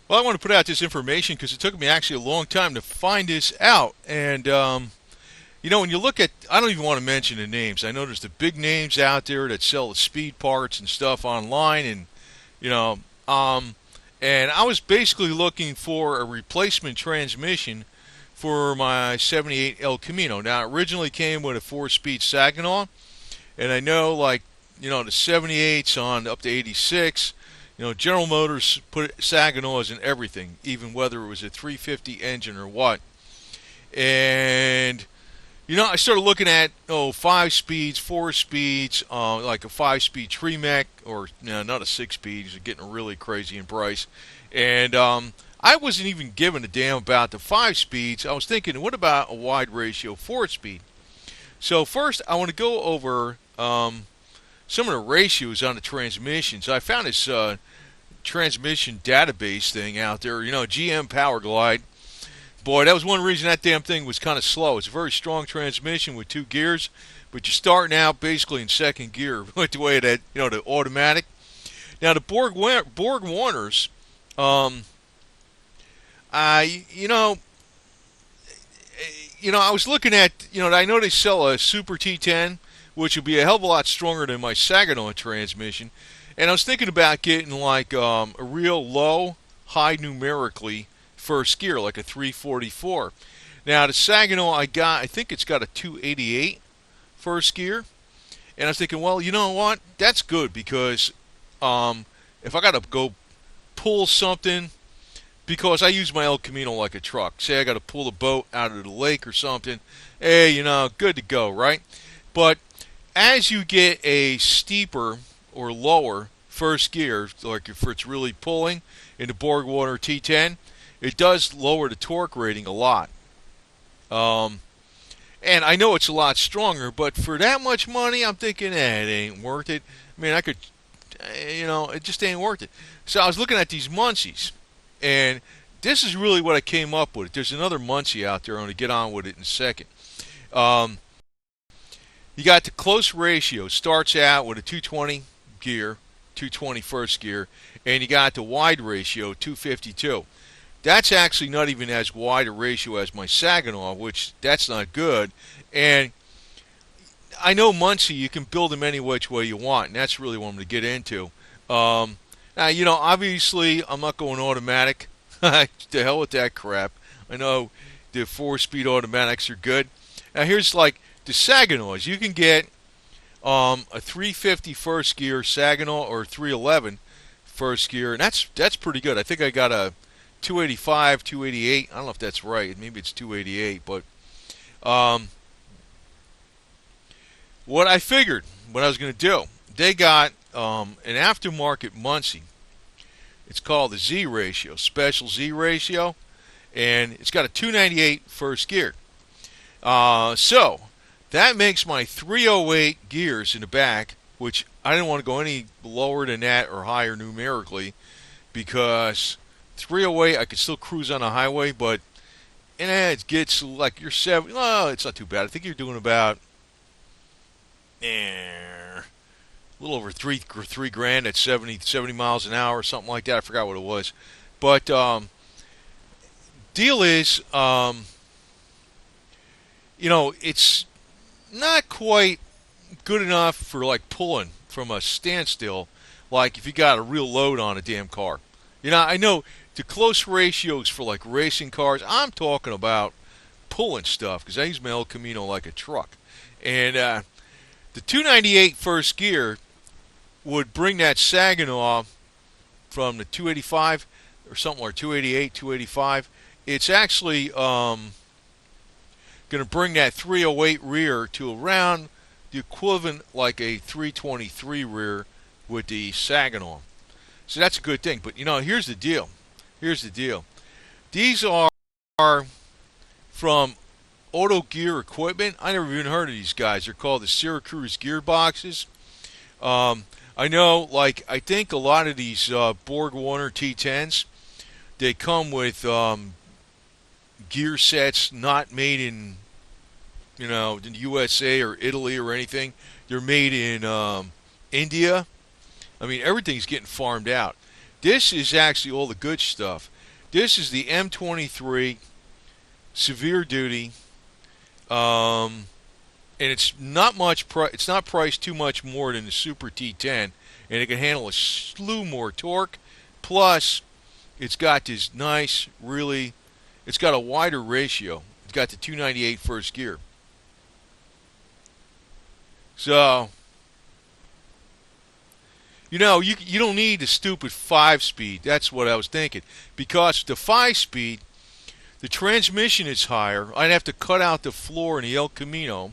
Well, I want to put out this information because it took me actually a long time to find this out. And, when you look at, I don't even want to mention the names. I know there's the big names out there that sell the speed parts and stuff online. And, you know, um, and I was basically looking for a replacement transmission for my 78 El Camino. Now, it originally came with a 4-speed Saginaw. And I know, like, the 78s on up to 86. General Motors put Saginaws in everything, even whether it was a 350 engine or what. And I started looking at 5 speeds, 4 speeds, like a 5-speed Tremec, or not a 6-speed. These are getting really crazy in price. And I wasn't even giving a damn about the 5 speeds. I was thinking, what about a wide ratio 4-speed? So first, I want to go over some of the ratios on the transmissions. I found this transmission database thing out there. GM Powerglide. Boy, that was one reason that damn thing was kind of slow. It's a very strong transmission with 2 gears, but you're starting out basically in second gear with the way that the automatic. Now the Borg Warners, I I was looking at I know they sell a Super T-10, which would be a hell of a lot stronger than my Saginaw transmission. And I was thinking about getting like a real low, high numerically first gear, like a 344. Now the Saginaw I think it's got a 288 first gear. And I was thinking, well, you know what? That's good because if I got to go pull something, because I use my El Camino like a truck. Say I got to pull a boat out of the lake or something. Hey, good to go, right? But as you get a steeper or lower first gear, like if it's really pulling in the Borg Warner T10, it does lower the torque rating a lot. And I know it's a lot stronger, but for that much money, I'm thinking, it ain't worth it. I mean, I could, it just ain't worth it. So I was looking at these Muncies, and this is really what I came up with. There's another Muncie out there. I'm going to get on with it in a second. You got the close ratio. Starts out with a 220 gear, 220 first gear, and you got the wide ratio, 252. That's actually not even as wide a ratio as my Saginaw, which that's not good. And I know Muncie, you can build them any which way you want, and that's really what I'm going to get into. Now, obviously, I'm not going automatic. To hell with that crap. I know the 4-speed automatics are good. Now, here's like the Saginaws. You can get a 350 first gear Saginaw or 311 first gear, and that's pretty good. I think I got a 285, 288. I don't know if that's right. Maybe it's 288, but what I figured, what I was going to do, they got an aftermarket Muncie. It's called the Z ratio, special Z ratio, and it's got a 298 first gear. So that makes my 308 gears in the back, which I didn't want to go any lower than that or higher numerically, because 308 I could still cruise on a highway, but it gets like you're 7. Well, it's not too bad. I think you're doing about a little over three grand at 70 miles an hour or something like that. I forgot what it was, but deal is, it's not quite good enough for like pulling from a standstill, like if you got a real load on a damn car. I know the close ratios for like racing cars. I'm talking about pulling stuff because I use my El Camino like a truck, and the 298 first gear would bring that Saginaw from the 285 or something, or 288, 285. It's actually going to bring that 308 rear to around the equivalent like a 323 rear with the Saginaw. So that's a good thing. But here's the deal. These are from Auto Gear Equipment. I never even heard of these guys. They're called the Syracuse gearboxes. I know, like, I think a lot of these Borg Warner T10s, they come with gear sets not made in, the USA or Italy or anything. They're made in India. I mean, everything's getting farmed out. This is actually all the good stuff. This is the M23 severe duty, and it's not much. It's not priced too much more than the Super T10, and it can handle a slew more torque. Plus, it's got this nice, really, it's got a wider ratio. It's got the 298 first gear. So, you know, you don't need the stupid 5-speed. That's what I was thinking. Because the 5-speed, the transmission is higher. I'd have to cut out the floor in the El Camino.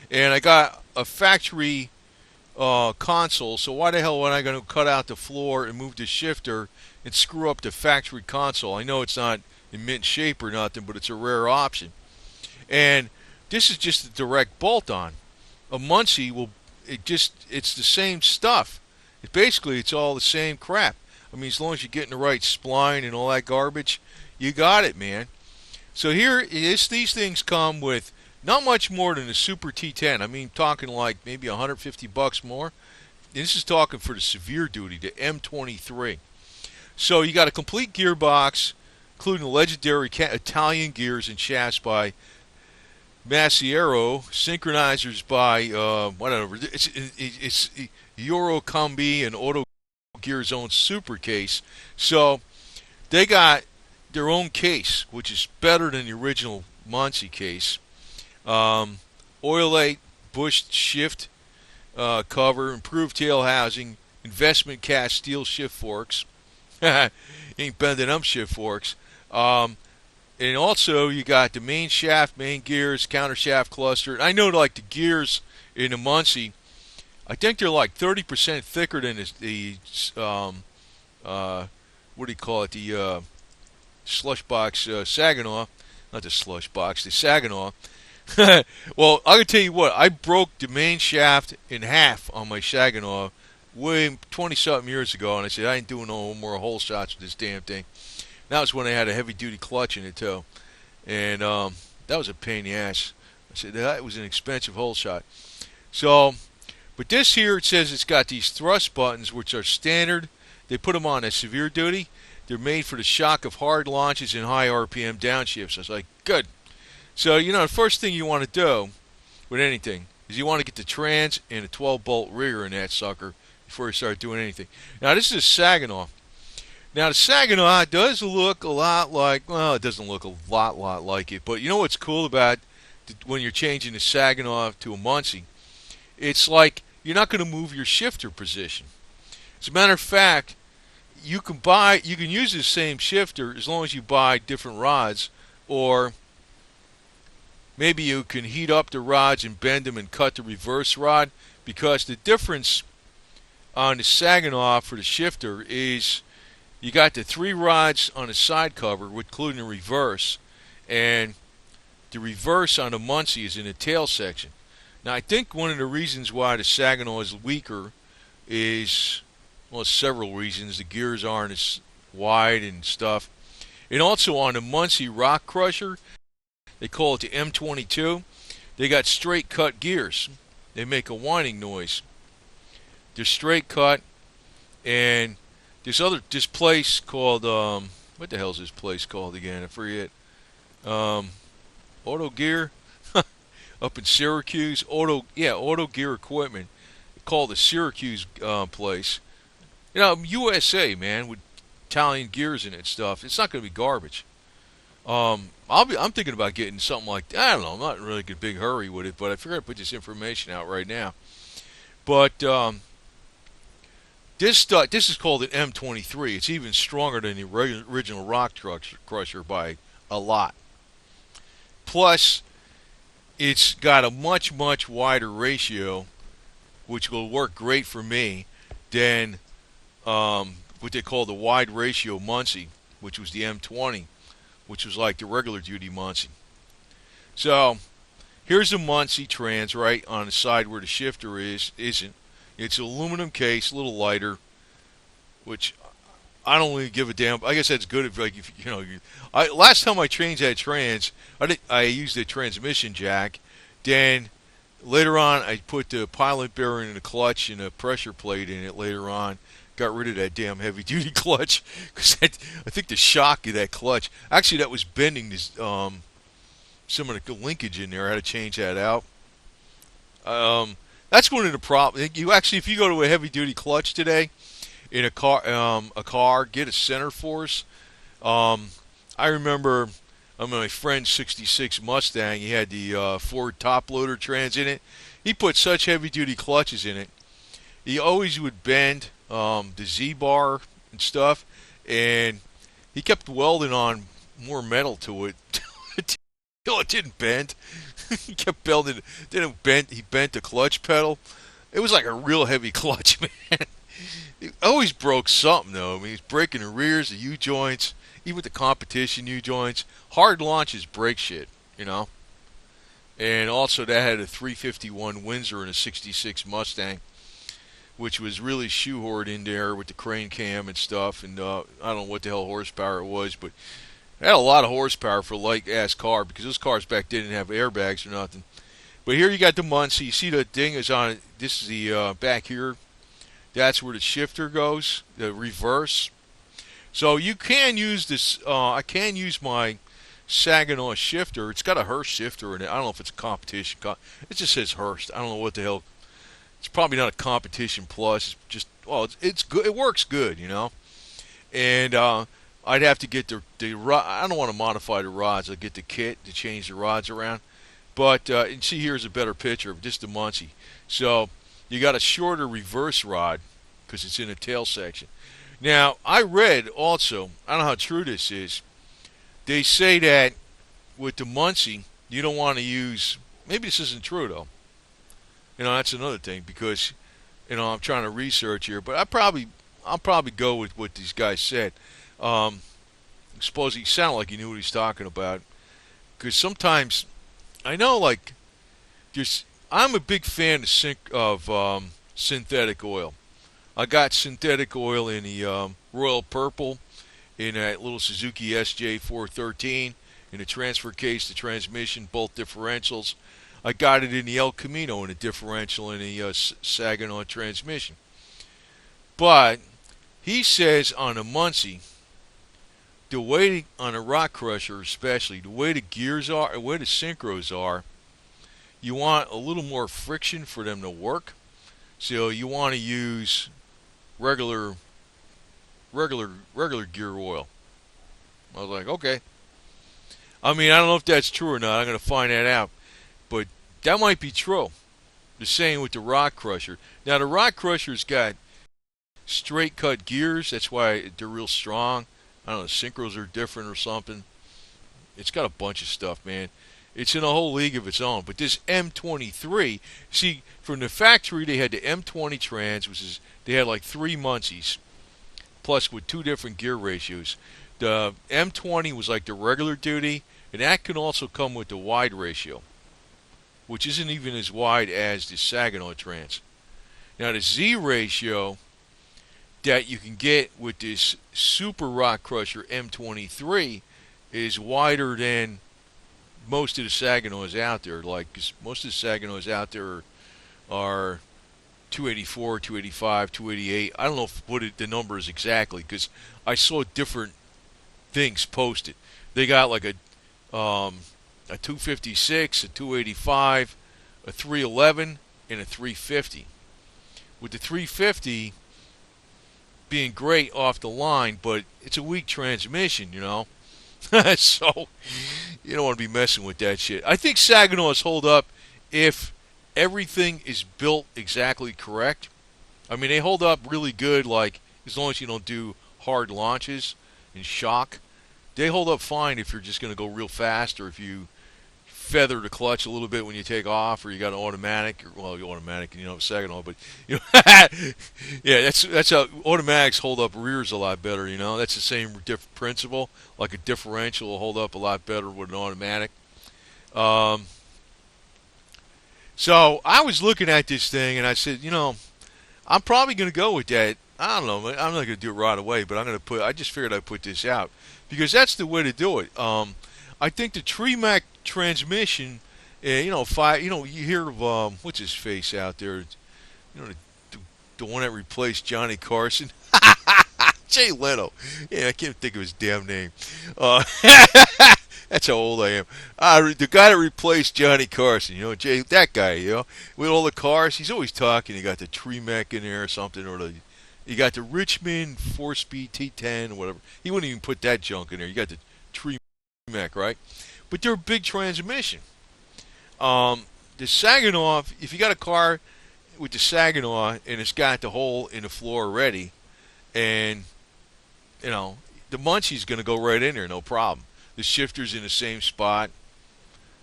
And I got a factory console, so why the hell am I going to cut out the floor and move the shifter and screw up the factory console? I know it's not in mint shape or nothing, but it's a rare option. And this is just a direct bolt-on. A Muncie it's the same stuff. It's all the same crap. I mean, as long as you're getting the right spline and all that garbage, you got it, man. So these things come with not much more than a Super T10. I mean, talking like maybe $150 more. This is talking for the severe duty, the M23. So you got a complete gearbox, including the legendary Italian gears and shafts by Masiero, synchronizers by whatever. It's Eurocombi and Auto Gear's own super case. So they got their own case, which is better than the original Muncie case. Oil-8 bush shift cover, improved tail housing, investment cast steel shift forks. Ain't bending them shift forks. And also you got the main shaft, main gears, counter shaft cluster. I know like the gears in the Muncie, I think they're like 30% thicker than the what do you call it? The slush box Saginaw, not the slush box, the Saginaw. Well, I can tell you what, I broke the main shaft in half on my Saginaw way 20-something years ago, and I said I ain't doing no more hole shots with this damn thing. That was when I had a heavy-duty clutch in it too, and that was a pain in the ass. I said that was an expensive hole shot. So, but this here, it says it's got these thrust buttons, which are standard. They put them on as severe duty. They're made for the shock of hard launches and high RPM downshifts. I was like, good. So, you know, the first thing you want to do with anything is you want to get the trans and a 12-bolt rigger in that sucker before you start doing anything. Now, this is a Saginaw. Now, the Saginaw does look a lot like, well, it doesn't look a lot like it, but you know what's cool about when you're changing the Saginaw to a Muncie? It's like you're not going to move your shifter position. As a matter of fact, you can use the same shifter as long as you buy different rods, or maybe you can heat up the rods and bend them and cut the reverse rod, because the difference on the Saginaw for the shifter is you got the 3 rods on the side cover, including the reverse, and the reverse on the Muncie is in the tail section. Now, I think one of the reasons why the Saginaw is weaker is, well, several reasons. The gears aren't as wide and stuff. And also on the Muncie RockCrusher, they call it the M22, they got straight cut gears. They make a whining noise. They're straight cut, and this place called, what the hell's this place called again? I forget. Auto Gear up in Syracuse. Auto Gear Equipment, called the Syracuse place. You know, USA, man, with Italian gears in it and stuff. It's not going to be garbage. I'm thinking about getting something like that. I don't know. I'm not in really a big hurry with it, but I figured I'd put this information out right now. But this is called an M23. It's even stronger than the original RockCrusher by a lot. Plus, it's got a much wider ratio, which will work great for me, than what they call the wide ratio Muncie, which was the M20, which was like the regular duty Muncie. So here's a Muncie trans right on the side where the shifter isn't. It's an aluminum case, a little lighter, which I don't really give a damn. I guess that's good if, like, if you know. Last time I changed that trans, I used a transmission jack. Then later on, I put the pilot bearing and the clutch and a pressure plate in it later on. got rid of that damn heavy duty clutch because I think the shock of that clutch, actually that was bending this some of the linkage in there. I had to change that out. That's one of the problems. You actually, if you go to a heavy duty clutch today in a car, get a center force. I remember my friend's '66 Mustang. He had the Ford top loader trans in it. He put such heavy duty clutches in it. He always would bend the Z-bar and stuff, and he kept welding on more metal to it until it didn't bend. He kept building it. Didn't bend. He bent the clutch pedal. It was like a real heavy clutch, man. It always broke something, though. I mean, he's breaking the rears, the U-joints, even with the competition U-joints. Hard launches break shit, you know. And also, that had a 351 Windsor and a '66 Mustang, which was really shoehorned in there with the crane cam and stuff. And I don't know what the hell horsepower it was, but it had a lot of horsepower for a light-ass car because those cars back then didn't have airbags or nothing. But here you got the Muncie. You see the thing is on it. This is the back here. That's where the shifter goes, the reverse. So you can use this. I can use my Saginaw shifter. It's got a Hurst shifter in it. I don't know if it's a competition. It just says Hurst. I don't know what the hell. It's probably not a competition plus. It's just, well, it's good. It works good, you know. And I'd have to get the rod. I don't want to modify the rods. I'll get the kit to change the rods around. But and see, here's a better picture of just the Muncie. So you got a shorter reverse rod because it's in the tail section. Now, I read also, I don't know how true this is, they say that with the Muncie, you don't want to use, maybe this isn't true though. You know, that's another thing because, you know, I'm trying to research here, but I'll probably go with what these guys said. I suppose he sounded like he knew what he's talking about. Because sometimes, I know, like, I'm a big fan of synthetic oil. I got synthetic oil in the Royal Purple, in that little Suzuki SJ413, in the transfer case, the transmission, both differentials. I got it in the El Camino in a differential in the Saginaw transmission. But he says on a Muncie, the way on a RockCrusher especially, the way the gears are, the way the synchros are, you want a little more friction for them to work. So you want to use regular gear oil. I was like, okay. I mean, I don't know if that's true or not. I'm going to find that out. But that might be true. The same with the RockCrusher. Now, the RockCrusher's got straight cut gears. That's why they're real strong. I don't know, synchros are different or something. It's got a bunch of stuff, man. It's in a whole league of its own. But this M23, see, from the factory they had the M20 trans, which is, they had like 3 Muncies, plus with 2 different gear ratios. The M20 was like the regular duty, and that can also come with the wide ratio, which isn't even as wide as the Saginaw trans. Now the Z ratio that you can get with this Super RockCrusher M23 is wider than most of the Saginaws out there. Like, 'cause most of the Saginaws out there are 284, 285, 288. I don't know what the number is exactly because I saw different things posted. They got like a 256, a 285, a 311, and a 350. With the 350 being great off the line, but it's a weak transmission, you know. So you don't want to be messing with that shit. I think Saginaws hold up if everything is built exactly correct. I mean, they hold up really good, like, as long as you don't do hard launches and shock. They hold up fine if you're just going to go real fast, or if you feather the clutch a little bit when you take off, or you got an automatic, or, well, you automatic and you don't have a Saginaw, but you know, yeah, that's how automatics hold up rears a lot better. You know, that's the same principle. Like a differential will hold up a lot better with an automatic. So I was looking at this thing and I said, you know, I'm probably going to go with that. I don't know. I'm not going to do it right away, but I just figured I'd put this out because that's the way to do it. I think the Tremec transmission, you know, you hear of what's his face out there, you know, the one that replaced Johnny Carson. Jay Leno. Yeah, I can't think of his damn name. That's how old I am. The guy that replaced Johnny Carson, Jay, that guy, with all the cars, he's always talking. You got the Tremec in there or something, or you got the Richmond 4-speed T-10 or whatever. He wouldn't even put that junk in there. You got the Tremec, right? But they're a big transmission. The Saginaw, if you got a car with the Saginaw and it's got the hole in the floor already, and the Muncie's going to go right in there, no problem. The shifter's in the same spot.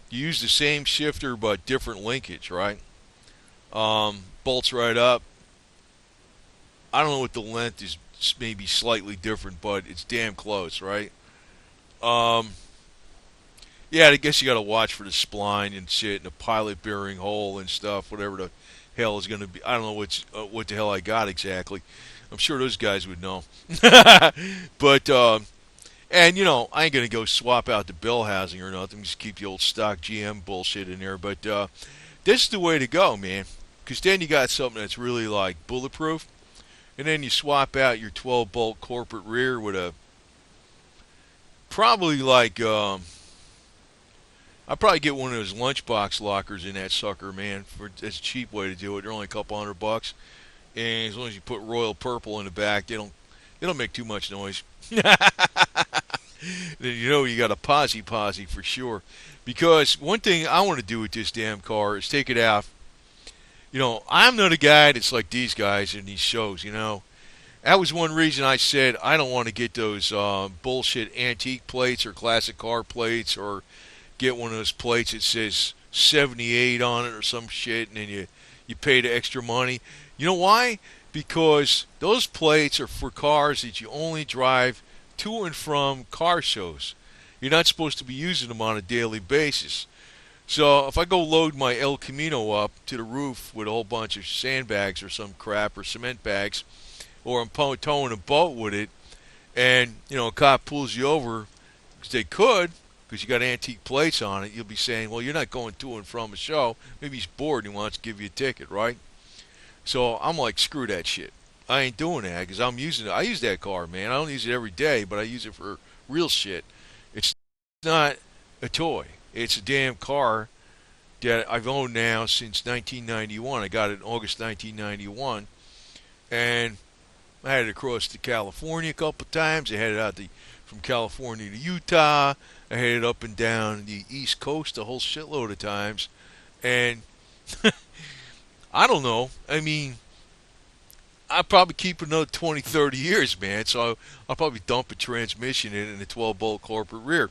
You use the same shifter but different linkage, right? Bolts right up. I don't know what the length is, maybe slightly different, but it's damn close, right? Yeah, I guess you got to watch for the spline and shit, and the pilot bearing hole and stuff, whatever the hell is going to be. I don't know what the hell I got exactly. I'm sure those guys would know. But, and, I ain't going to go swap out the bell housing or nothing. Just keep the old stock GM bullshit in there. But this is the way to go, man. Because then you got something that's really, like, bulletproof. And then you swap out your 12-bolt corporate rear with a probably like I'd probably get one of those lunchbox lockers in that sucker, man. That's a cheap way to do it. They're only a couple $100, and as long as you put royal purple in the back, they don't make too much noise. Then you got a posse for sure. Because one thing I want to do with this damn car is take it out. I'm not a guy that's like these guys in these shows, That was one reason I said I don't want to get those bullshit antique plates or classic car plates, or get one of those plates that says 78 on it or some shit, and then you pay the extra money. You know why? Because those plates are for cars that you only drive to and from car shows. You're not supposed to be using them on a daily basis. So if I go load my El Camino up to the roof with a whole bunch of sandbags or some crap, or cement bags, or I'm towing a boat with it, and a cop pulls you over, because they could, because you got antique plates on it, you'll be saying, well, you're not going to and from a show. Maybe he's bored and he wants to give you a ticket, right? So I'm like, screw that shit. I ain't doing that, because I use that car, man. I don't use it every day, but I use it for real shit. It's not a toy. It's a damn car that I've owned now since 1991. I got it in August 1991, and I had it across to California a couple of times. I had it out from California to Utah. I had it up and down the East Coast a whole shitload of times, and I don't know. I mean, I'll probably keep another 20, 30 years, man. So I'll probably dump a transmission in a 12-bolt corporate rear.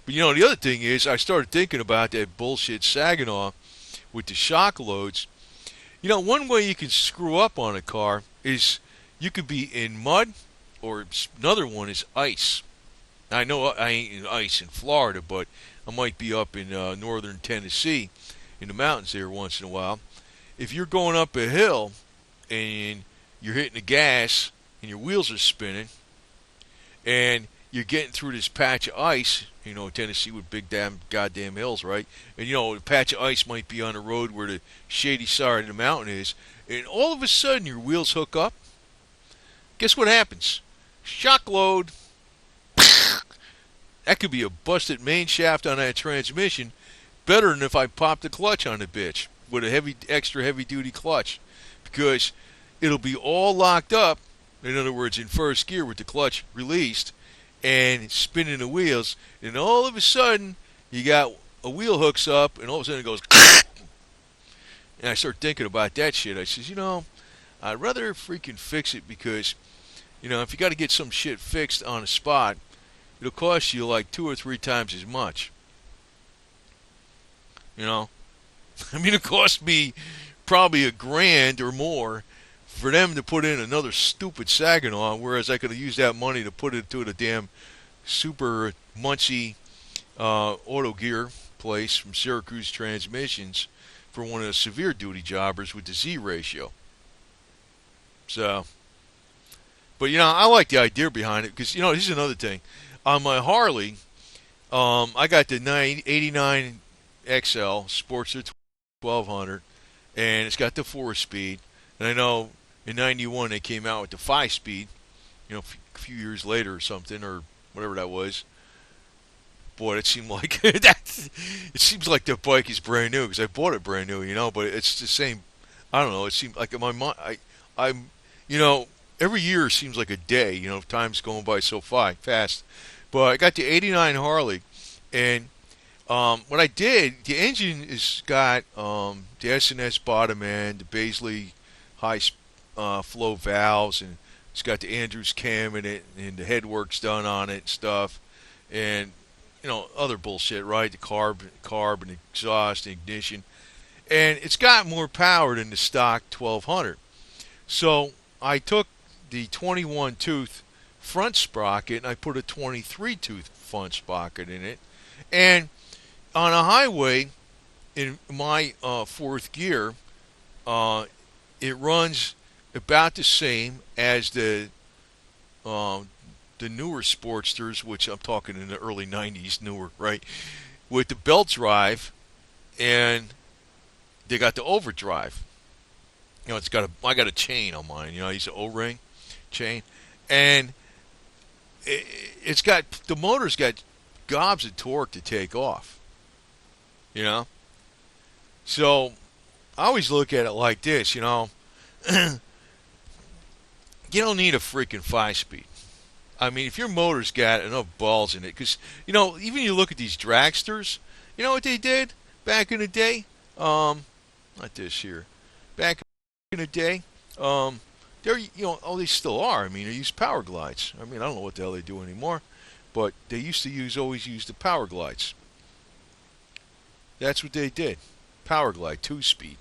But the other thing is, I started thinking about that bullshit Saginaw with the shock loads. One way you can screw up on a car is you could be in mud, or another one is ice. I know I ain't in ice in Florida, but I might be up in northern Tennessee in the mountains there once in a while. If you're going up a hill and you're hitting the gas and your wheels are spinning and you're getting through this patch of ice, Tennessee with big damn goddamn hills, right? And a patch of ice might be on the road where the shady side of the mountain is, and all of a sudden your wheels hook up. Guess what happens? Shock load. That could be a busted main shaft on that transmission, better than if I popped the clutch on the bitch with a extra heavy duty clutch, because it'll be all locked up. In other words, in first gear with the clutch released and spinning the wheels, and all of a sudden you got a wheel hooks up, and all of a sudden it goes. And I start thinking about that shit. I says, I'd rather freaking fix it, because if you got to get some shit fixed on a spot, it'll cost you like 2 or 3 times as much. It cost me probably $1,000 or more for them to put in another stupid Saginaw, whereas I could have used that money to put it to the damn Super Muncie auto gear place from Syracuse Transmissions for one of the severe duty jobbers with the Z ratio. So, but I like the idea behind it, because this is another thing. On my Harley, I got the 89 XL Sportster 1200, and it's got the 4-speed. And I know in '91 they came out with the 5-speed, a few years later or something, or whatever that was. Boy, it seemed like that. It seems like the bike is brand new because I bought it brand new, but it's the same. I don't know. It seemed like in my mind, I'm, every year seems like a day. Time's going by so fast. But I got the '89 Harley, and what I did, the engine has got the S&S bottom end, the Baisley high flow valves, and it's got the Andrews cam in it, and the headwork's done on it and stuff, and other bullshit, right? The carb and exhaust, and ignition, and it's got more power than the stock 1200. So I took the 21 tooth front sprocket and I put a 23 tooth front sprocket in it, and on a highway in my fourth gear, it runs about the same as the newer Sportsters, which I'm talking in the early 90s, newer, right? With the belt drive, and they got the overdrive. I got a chain on mine. I use an O-ring chain, and it's got, the motor's got gobs of torque to take off. So I always look at it like this. You don't need a freaking 5-speed. I mean, if your motor's got enough balls in it, because, even you look at these dragsters, you know what they did back in the day? Not this here. Back in the day, they're, they still are. I mean, they use Powerglides. I mean, I don't know what the hell they do anymore, but they used to always use the Powerglides. That's what they did. Powerglide, 2-speed.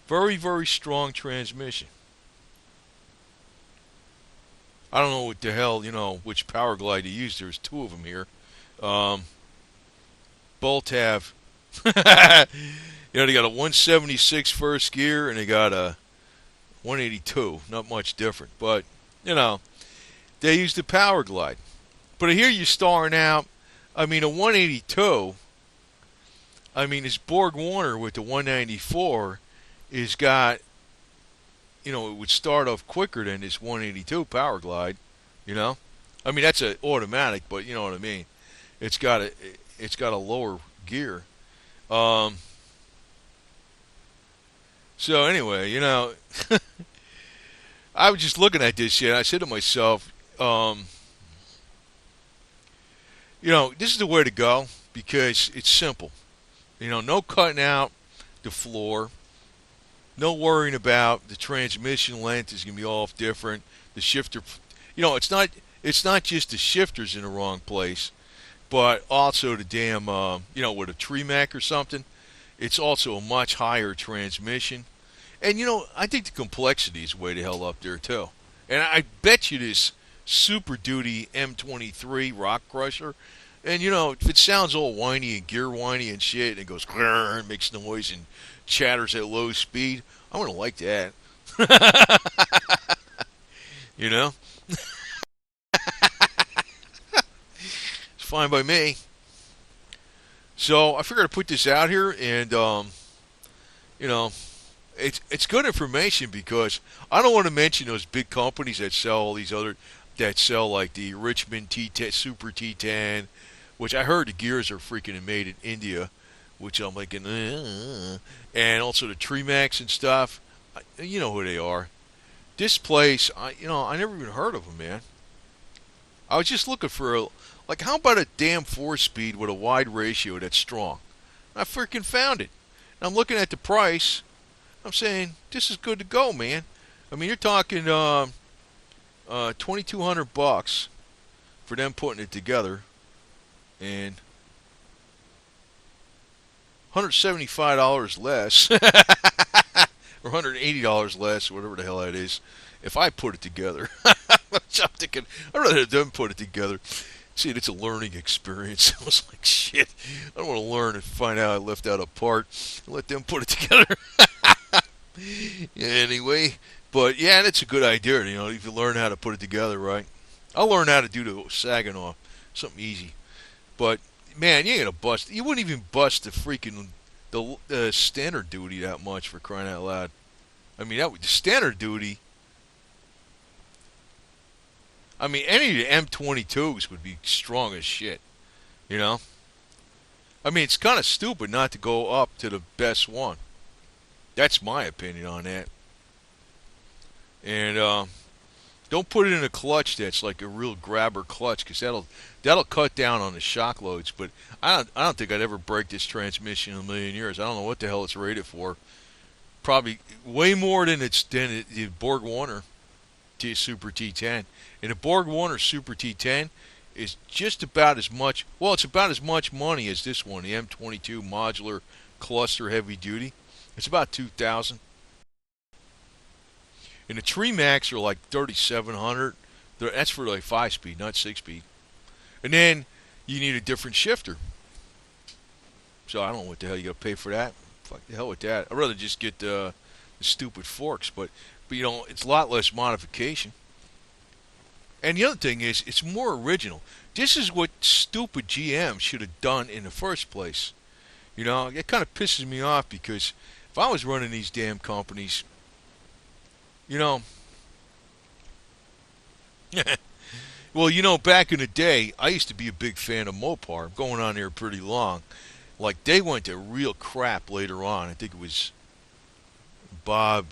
Very, very strong transmission. I don't know what the hell, which Powerglide to use. There's 2 of them here. Both have, they got a 176 first gear and they got a 182. Not much different, but, they use the Powerglide. But here you're starring out, a 182, this Borg Warner with the 194 is got, it would start off quicker than this 182 Powerglide, that's an automatic, but you know what I mean. It's got a lower gear. So anyway, I was just looking at this shit. I said to myself, this is the way to go because it's simple. No cutting out the floor. No worrying about the transmission length is going to be all different. The shifter, it's not just the shifters in the wrong place, but also the damn, with a Tremec or something, it's also a much higher transmission. And, I think the complexity is way the hell up there, too. And I bet you this Super Duty M23 RockCrusher, and, if it sounds all whiny and gear whiny and shit, and it goes, and makes noise and chatters at low speed, I'm going to like that. It's fine by me. So I figured I'd put this out here, and, it's good information because I don't want to mention those big companies that sell all these other, that sell like the Richmond T-10, Super T-10, which I heard the gears are freaking made in India, which I'm like, and also the Tremec and stuff. You know who they are. This place, I never even heard of them, man. I was just looking for how about a damn 4-speed with a wide ratio that's strong? I freaking found it. And I'm looking at the price. I'm saying, this is good to go, man. You're talking $2,200 for them putting it together, and $175 less, or $180 less, whatever the hell that is, if I put it together. I'm thinking, I'd rather have them put it together. See, it's a learning experience. I was like, shit, I don't want to learn and find out I left out a part. Let them put it together. Anyway, but yeah, that's a good idea. If you learn how to put it together, right? I'll learn how to do the Saginaw, something easy. But man, you ain't gonna bust. You wouldn't even bust the freaking the standard duty that much, for crying out loud. The standard duty. I mean, any of the M22s would be strong as shit, you know? I mean, it's kind of stupid not to go up to the best one. That's my opinion on that. And don't put it in a clutch that's like a real grabber clutch, because that'll cut down on the shock loads. But I don't think I'd ever break this transmission in a million years. I don't know what the hell it's rated for. Probably way more than the Borg Warner Super T10. And the Borg Warner Super T10 is just about as much. Well, it's about as much money as this one, the M22 modular cluster heavy duty. It's about 2,000. And the Tremec are like 3,700. That's for like 5-speed, not 6-speed. And then you need a different shifter. So I don't know what the hell you got to pay for that. Fuck the hell with that. I'd rather just get the stupid forks. But you know, it's a lot less modification. And the other thing is, it's more original. This is what stupid GM should have done in the first place. You know, it kind of pisses me off, because if I was running these damn companies, you know, well, you know, back in the day, I used to be a big fan of Mopar. I'm going on there pretty long. Like, they went to real crap later on. I think it was Bob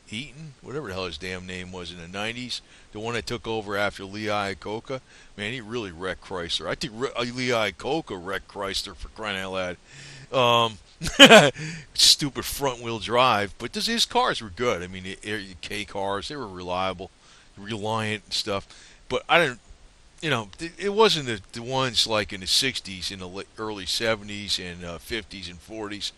Eaton, whatever the hell his damn name was in the 90s, the one that took over after Lee Iacocca. Man, he really wrecked Chrysler. I think Lee Iacocca wrecked Chrysler, for crying out loud. Stupid front-wheel drive, but his cars were good. I mean, the K cars, they were reliable, reliant and stuff. But I didn't, you know, it wasn't the ones like in the 60s, in the early 70s and 50s and 40s.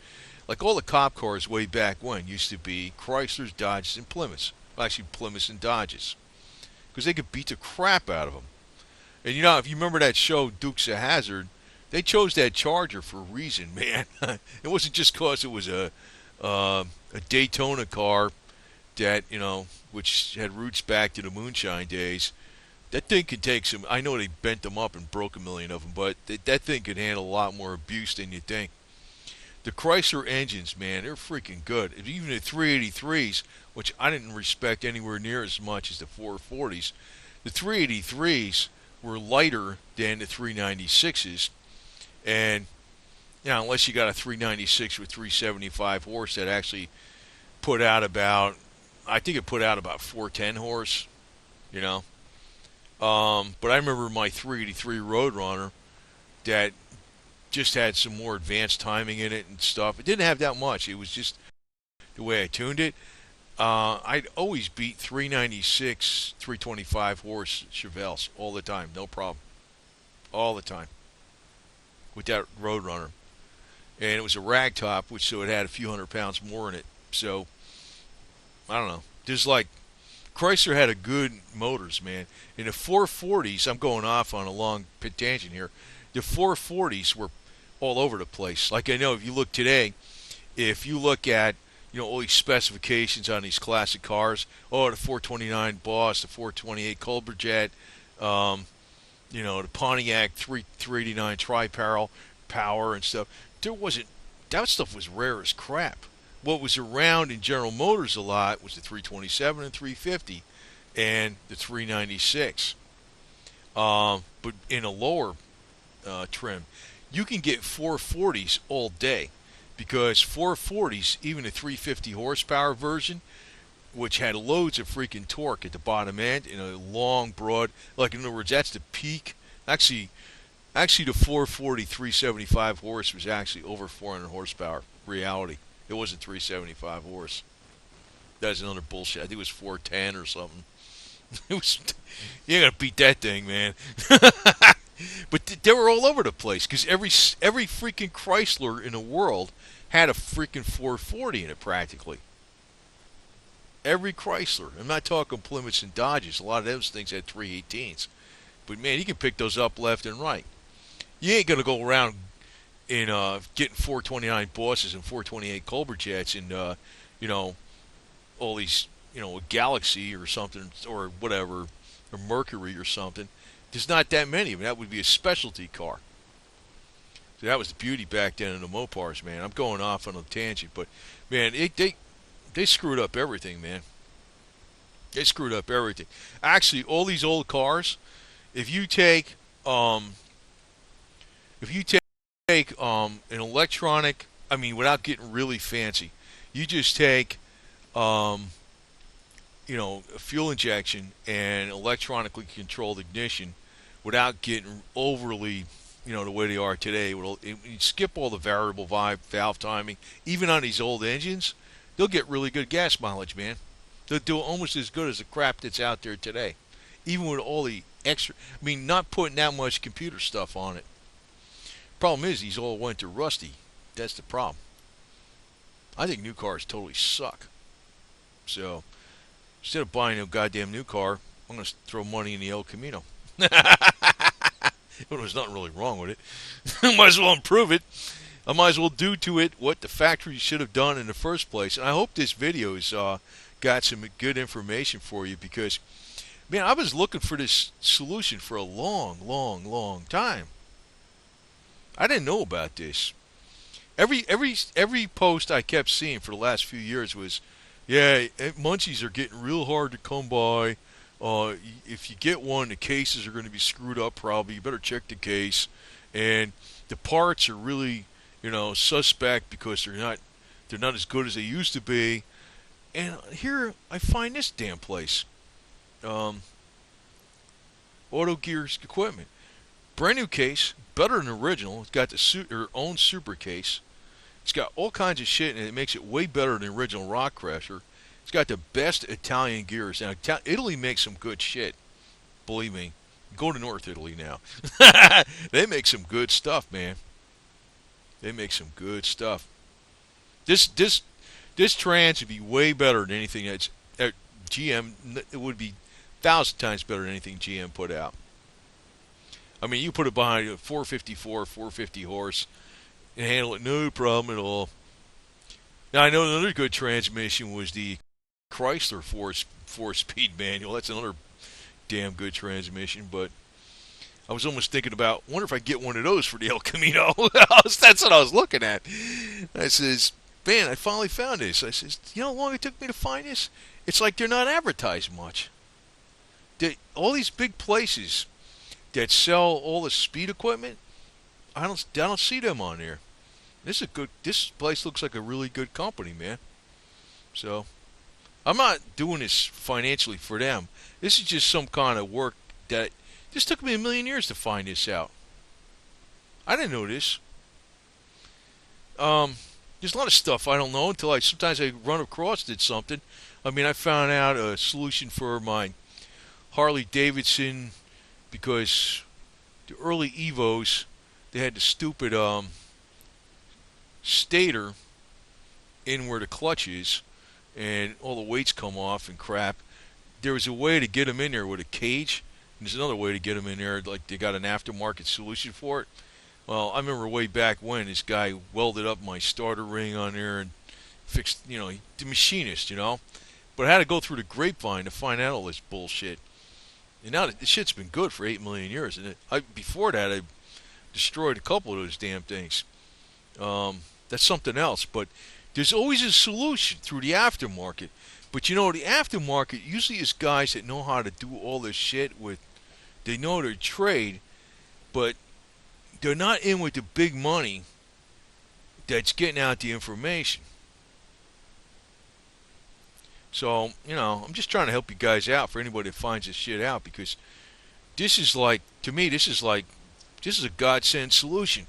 Like all the cop cars way back when used to be Chryslers, Dodges, and Plymouths. Well, actually, Plymouths and Dodges. Because they could beat the crap out of them. And you know, if you remember that show, Dukes of Hazzard, they chose that Charger for a reason, man. It wasn't just because it was a Daytona car that, you know, which had roots back to the moonshine days. That thing could take some, I know they bent them up and broke a million of them, but that thing could handle a lot more abuse than you think. The Chrysler engines, man, they're freaking good. Even the 383s, which I didn't respect anywhere near as much as the 440s, the 383s were lighter than the 396s. And, you know, unless you got a 396 with 375 horse that actually put out about, I think it put out about 410 horse, you know. But I remember my 383 Roadrunner that just had some more advanced timing in it and stuff. It didn't have that much. It was just the way I tuned it. I'd always beat 396, 325 horse Chevelles all the time. No problem. All the time. With that Roadrunner. And it was a ragtop, which so it had a few hundred pounds more in it. So, I don't know. Just like, Chrysler had a good motors, man. In the 440s, I'm going off on a long tangent here. The 440s were all over the place. Like, I know if you look today, if you look at, you know, all these specifications on these classic cars, oh, the 429 Boss, the 428 Culver Jet, you know, the Pontiac 389 Tri-Power and stuff, that stuff was rare as crap. What was around in General Motors a lot was the 327 and 350 and the 396. But in a lower trim, you can get 440s all day, because 440s, even the 350 horsepower version, which had loads of freaking torque at the bottom end in a long, broad, like in other words, that's the peak. Actually the 440 375 horse was actually over 400 horsepower. Reality, it wasn't 375 horse. That's another bullshit. I think it was 410 or something. It was, you gotta beat that thing, man. But they were all over the place, because every freaking Chrysler in the world had a freaking 440 in it practically. Every Chrysler. I'm not talking Plymouths and Dodges. A lot of those things had 318s. But man, you can pick those up left and right. You ain't gonna go around in getting 429 Bosses and 428 Culver Jets and you know, all these, you know, a Galaxy or something or whatever, or Mercury or something. There's not that many of them. That would be a specialty car. So that was the beauty back then in the Mopars, man. I'm going off on a tangent, but man, they screwed up everything, man. They screwed up everything. Actually, all these old cars, if you take an electronic, I mean, without getting really fancy, you just take a fuel injection and electronically controlled ignition without getting overly, the way they are today. You skip all the variable valve timing, even on these old engines, they'll get really good gas mileage, man. They'll do almost as good as the crap that's out there today, even with all the extra. I mean, not putting that much computer stuff on it. Problem is, these all went to rusty. That's the problem. I think new cars totally suck. So instead of buying a goddamn new car, I'm going to throw money in the El Camino. There's nothing really wrong with it. Might as well improve it. I might as well do to it what the factory should have done in the first place. And I hope this video has got some good information for you, because, man, I was looking for this solution for a long time. I didn't know about this. Every post I kept seeing for the last few years was, yeah, Muncies are getting real hard to come by. If you get one, the cases are going to be screwed up probably. You better check the case. And the parts are really, suspect because they're not as good as they used to be. And here I find this damn place. Auto Gears Equipment. Brand new case, better than original. It's got their own super case. It's got all kinds of shit, and it makes it way better than the original RockCrusher. It's got the best Italian gears. Now, Italy makes some good shit. Believe me. Go to North Italy now. They make some good stuff, man. They make some good stuff. This trans would be way better than anything that's GM. It would be 1,000 times better than anything GM put out. I mean, you put it behind a 454, 450 horse, and handle it no problem at all. Now, I know another good transmission was the Chrysler four-speed manual. That's another damn good transmission, but I was almost thinking about, wonder if I get one of those for the El Camino. That's what I was looking at. I says, man, I finally found this. I says, you know how long it took me to find this? It's like they're not advertised much. All these big places that sell all the speed equipment, I don't see them on there. This place looks like a really good company, man. So I'm not doing this financially for them. This is just some kind of work that just took me a million years to find this out. I didn't know this. There's a lot of stuff I don't know until sometimes I run across something. I mean, I found out a solution for my Harley Davidson, because the early Evos, they had the stupid stator in where the clutch is, and all the weights come off and crap. There was a way to get them in there with a cage, and there's another way to get them in there, like they got an aftermarket solution for it. Well, I remember way back when this guy welded up my starter ring on there and fixed, the machinist, But I had to go through the grapevine to find out all this bullshit. And now the shit's been good for 8 million years. And before that, I destroyed a couple of those damn things. That's something else. But there's always a solution through the aftermarket. But the aftermarket usually is guys that know how to do all this shit they know their trade, but they're not in with the big money that's getting out the information. So, I'm just trying to help you guys out, for anybody that finds this shit out, because this is a godsend solution.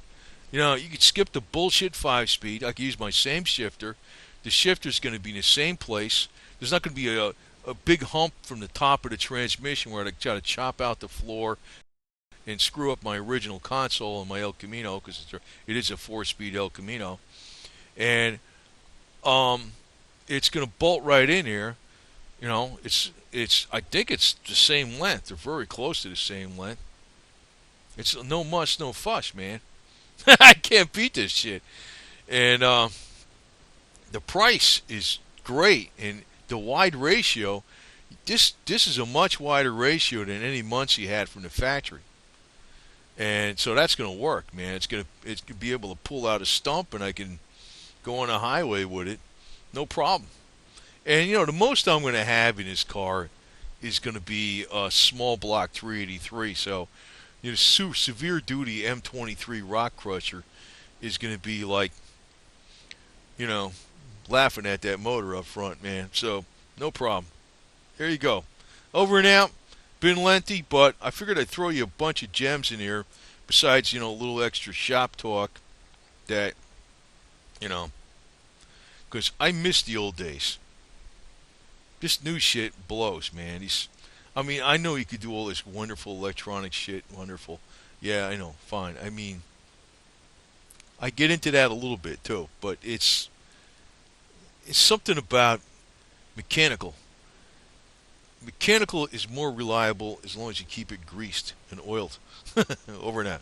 You could skip the bullshit 5-speed. I could use my same shifter. The shifter's going to be in the same place. There's not going to be a big hump from the top of the transmission where I try to chop out the floor and screw up my original console on my El Camino, because it is a 4-speed El Camino. And it's going to bolt right in here. I think it's the same length. They're very close to the same length. It's no muss, no fuss, man. I can't beat this shit. And the price is great, and the wide ratio. This is a much wider ratio than any Muncie had from the factory. And so that's going to work, man. It's going to be able to pull out a stump, and I can go on a highway with it, no problem. And the most I'm going to have in this car is going to be a small block 383. So, you know, severe duty M23 RockCrusher is going to be like, you know, laughing at that motor up front, man. So, no problem. There you go. Over and out. Been lengthy, but I figured I'd throw you a bunch of gems in here besides, you know, a little extra shop talk that, you know, because I miss the old days. This new shit blows, man. I mean, I know you could do all this wonderful electronic shit. Wonderful. Yeah, I know. Fine. I mean, I get into that a little bit too, but it's something about mechanical. Mechanical is more reliable as long as you keep it greased and oiled. Over and out.